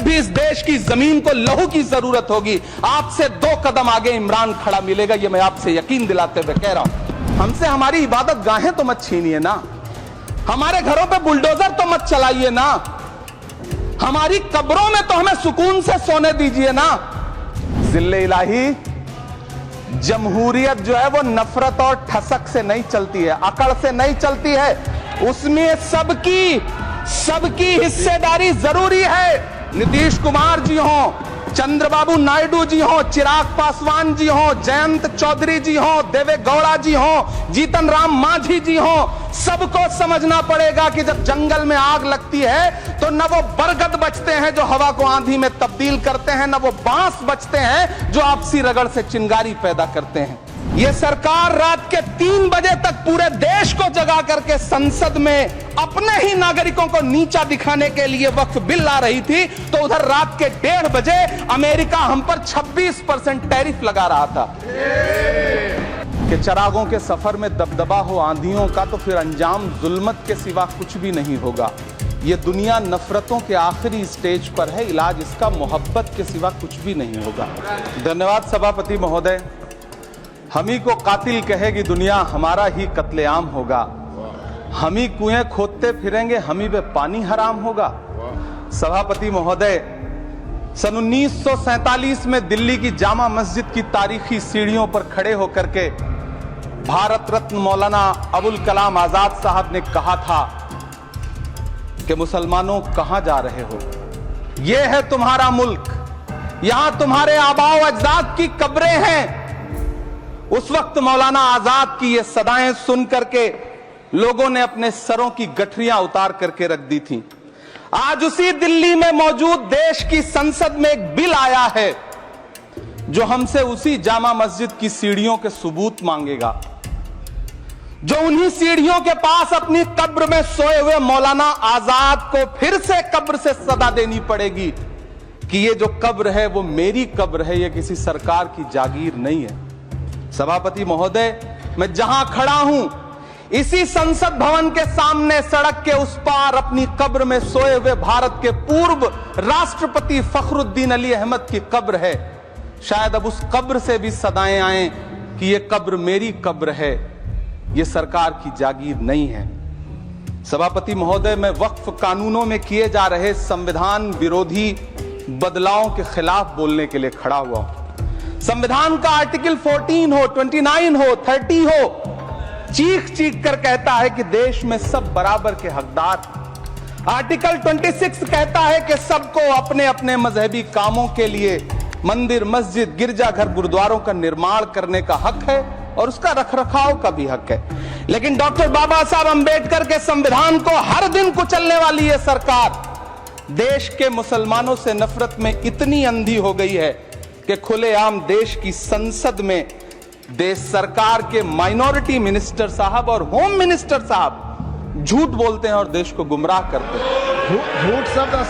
भी इस देश की जमीन को लहू की जरूरत होगी, आपसे 2 कदम आगे इमरान खड़ा मिलेगा, ये मैं आपसे यकीन दिलाते हुए कह रहा हूं। हमसे हमारी इबादत गाहें तो मत छीनिए ना, हमारे घरों पे बुलडोजर तो मत चलाइए ना, हमारी कब्रों में तो हमें सुकून से सोने दीजिए ना। जिल्ले इलाही, जमहूरियत जो है वो नफरत और ठसक से नहीं चलती है, अकड़ से नहीं चलती है, उसमें सबकी हिस्सेदारी जरूरी है। नीतीश कुमार जी हो, चंद्रबाबू नायडू जी हो, चिराग पासवान जी हो, जयंत चौधरी जी हो, देवे गौड़ा जी हो, जीतन राम मांझी जी हो, सबको समझना पड़ेगा कि जब जंगल में आग लगती है तो न वो बरगद बचते हैं जो हवा को आंधी में तब्दील करते हैं, न वो बांस बचते हैं जो आपसी रगड़ से चिंगारी पैदा करते हैं। ये सरकार रात के 3 बजे तक पूरे देश को जगा करके संसद में अपने ही नागरिकों को नीचा दिखाने के लिए वक्फ बिल ला रही थी, तो उधर रात के 1:30 बजे अमेरिका हम पर 26% टैरिफ लगा रहा था। कि चिरागों के सफर में दबदबा हो आंधियों का, तो फिर अंजाम जुल्मत के सिवा कुछ भी नहीं होगा। ये दुनिया नफरतों के आखिरी स्टेज पर है, इलाज इसका मोहब्बत के सिवा कुछ भी नहीं होगा। धन्यवाद सभापति महोदय। हम ही को कातिल कहेगी दुनिया, हमारा ही कत्लेआम होगा। हम ही कुएं खोदते फिरेंगे, हम ही पे पानी हराम होगा। सभापति महोदय, सन 1947 में दिल्ली की जामा मस्जिद की तारीखी सीढ़ियों पर खड़े होकर के भारत रत्न मौलाना अबुल कलाम आजाद साहब ने कहा था कि मुसलमानों कहां जा रहे हो, यह है तुम्हारा मुल्क, यहां तुम्हारे आबाओ अजदाद की कब्रें हैं। उस वक्त मौलाना आजाद की ये सदाएं सुन करके लोगों ने अपने सरों की गठरियां उतार करके रख दी थी। आज उसी दिल्ली में मौजूद देश की संसद में एक बिल आया है जो हमसे उसी जामा मस्जिद की सीढ़ियों के सबूत मांगेगा, जो उन्हीं सीढ़ियों के पास अपनी कब्र में सोए हुए मौलाना आजाद को फिर से कब्र से सदा देनी पड़ेगी कि ये जो कब्र है वो मेरी कब्र है, ये किसी सरकार की जागीर नहीं है। सभापति महोदय, मैं जहां खड़ा हूं इसी संसद भवन के सामने सड़क के उस पार अपनी कब्र में सोए हुए भारत के पूर्व राष्ट्रपति फखरुद्दीन अली अहमद की कब्र है। शायद अब उस कब्र से भी सदाएं आए कि ये कब्र मेरी कब्र है, ये सरकार की जागीर नहीं है। सभापति महोदय, मैं वक्फ कानूनों में किए जा रहे संविधान विरोधी बदलावों के खिलाफ बोलने के लिए खड़ा हुआ हूं। संविधान का आर्टिकल 14 हो, 29 हो, 30 हो, चीख चीख कर कहता है कि देश में सब बराबर के हकदार। आर्टिकल 26 कहता है कि सबको अपने अपने मजहबी कामों के लिए मंदिर, मस्जिद, गिरजाघर, गुरुद्वारों का निर्माण करने का हक है और उसका रखरखाव का भी हक है। लेकिन डॉक्टर बाबा साहब अंबेडकर के संविधान को हर दिन कुचलने वाली यह सरकार देश के मुसलमानों से नफरत में इतनी अंधी हो गई है कि खुलेआम देश की संसद में देश सरकार के माइनॉरिटी मिनिस्टर साहब और होम मिनिस्टर साहब झूठ बोलते हैं और देश को गुमराह करते हैं। झूठ शब्द